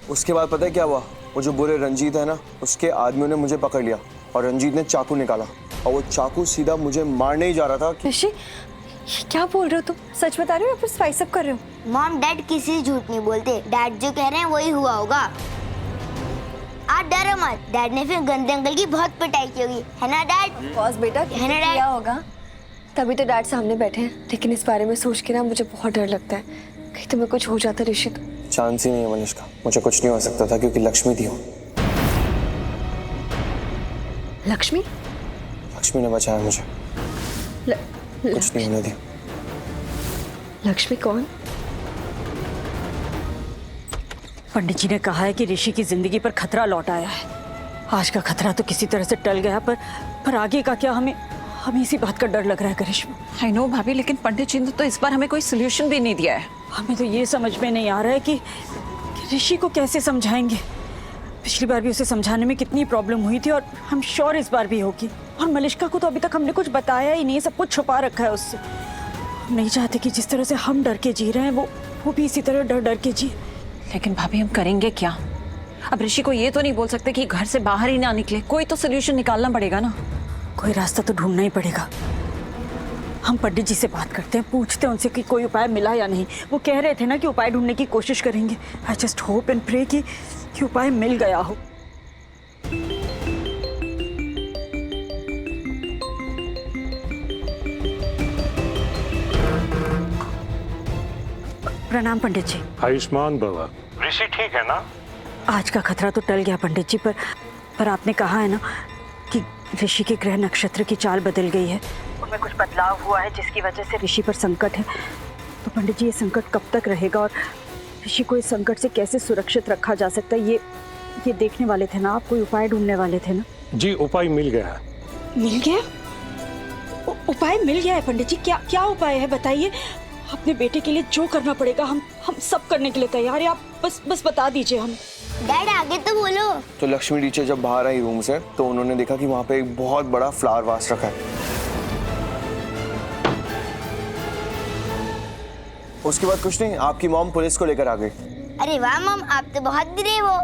उसके बाद पता है क्या हुआ? वो जो बुरे रंजीत है ना, उसके आदमियों ने मुझे पकड़ लिया और रंजीत ने चाकू निकाला और वो चाकू सीधा मुझे मारने ही जा रहा था कि... ऋषि, ये क्या बोल रहे हो तुम? सच बता रहे हो या फिर स्पाइस अप कर रहे हो? मॉम डैड किसी से झूठ नहीं बोलते, डैड जो कह रहे हैं वही हुआ होगा। आप डरो मत, डैड ने फिर गंदे अंकल की बहुत पिटाई की होगी, है ना डैड? बॉस बेटा, है ना डैड? क्या होगा? तभी तो डैड सामने बैठे हैं, लेकिन इस बारे में सोच के ना मुझे बहुत डर लगता है, कहीं तुम्हें कुछ हो जाता ऋषि तो। चांस ही नहीं है मनीषका, मुझे कुछ नहीं हो सकता था क्योंकि लक्ष्मी थी। लक्ष्मी? लक्ष्मी ने बचाया मुझे, कुछ नहीं होने दिया। लक्ष्मी कौन? पंडित जी ने कहा है कि ऋषि की जिंदगी पर खतरा लौट आया है। आज का खतरा तो किसी तरह से टल गया, पर आगे का क्या, हमें इसी बात का डर लग रहा है करिश्मा। आई नो भाभी, लेकिन पंडित जी ने तो इस बार हमें कोई सोल्यूशन भी नहीं दिया है। हमें तो ये समझ में नहीं आ रहा है कि ऋषि को कैसे समझाएंगे। पिछली बार भी उसे समझाने में कितनी प्रॉब्लम हुई थी और हम श्योर इस बार भी होगी। और मलिष्का को तो अभी तक हमने कुछ बताया ही नहीं, सब कुछ छुपा रखा है उससे। हम नहीं चाहते कि जिस तरह से हम डर के जी रहे हैं वो भी इसी तरह डर डर के जी। लेकिन भाभी हम करेंगे क्या? अब ऋषि को ये तो नहीं बोल सकते कि घर से बाहर ही ना निकले, कोई तो सोल्यूशन निकालना पड़ेगा ना। कोई रास्ता तो ढूंढना ही पड़ेगा। हम पंडित जी से बात करते हैं, पूछते हैं उनसे कि कोई उपाय मिला या नहीं। वो कह रहे थे ना कि उपाय ढूंढने की कोशिश करेंगे। I just hope and pray कि उपाय मिल गया हो। प्रणाम पंडित जी। आयुष्मान भवा। ऋषि ठीक है ना? आज का खतरा तो टल गया पंडित जी, पर आपने कहा है ना कि ऋषि के ग्रह नक्षत्र की चाल बदल गई है, उनमें कुछ बदलाव हुआ है जिसकी वजह से ऋषि पर संकट है। तो पंडित जी, ये संकट कब तक रहेगा और ऋषि को इस संकट से कैसे सुरक्षित रखा जा सकता है, ये देखने वाले थे ना आप? कोई उपाय ढूंढने वाले थे ना? जी, उपाय मिल गया। मिल गया? उपाय मिल गया है पंडित जी? क्या उपाय है बताइए। अपने बेटे के लिए जो करना पड़ेगा हम सब करने के लिए तैयार है। आप बस बता दीजिए हम। डैड आगे तो बोलो। तो लक्ष्मी टीचर जब बाहर आई रूम से तो उन्होंने देखा कि वहाँ पे एक बहुत बड़ा फ्लावर वास रखा है। उसके बाद कुछ नहीं, आपकी मॉम पुलिस को लेकर आ गई। अरे वाह मॉम, आप तो बहुत ब्रेव हो।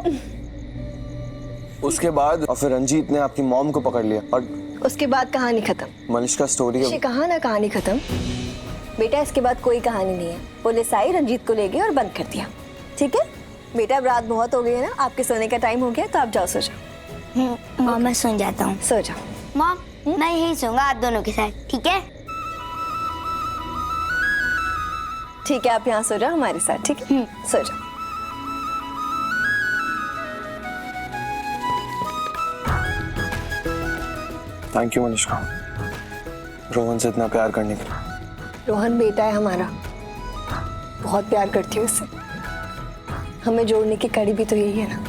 उसके बाद और फिर रंजीत ने आपकी मॉम को पकड़ लिया और उसके बाद कहानी खत्म। मनीषका स्टोरी है। कहा ना कहानी खत्म। बेटा इसके बाद कोई कहानी नहीं है। पुलिस आई, रंजीत को ले गई और बंद कर दिया। ठीक है बेटा, अब रात बहुत हो गई है ना, आपके सोने का टाइम हो गया, तो आप जाओ सो जाओ। मॉम मैं सो जाता हूँ। सो जाओ मॉम मैं यही सोऊंगा आप दोनों के साथ, ठीक है? ठीक है, आप यहाँ सो जाओ हमारे साथ। ठीक है सो जाओ। थैंक यू मनीषका, रोहन से इतना प्यार करने के लिए। रोहन बेटा है हमारा, बहुत प्यार करती हूँ उससे। हमें जोड़ने की कड़ी भी तो यही है ना।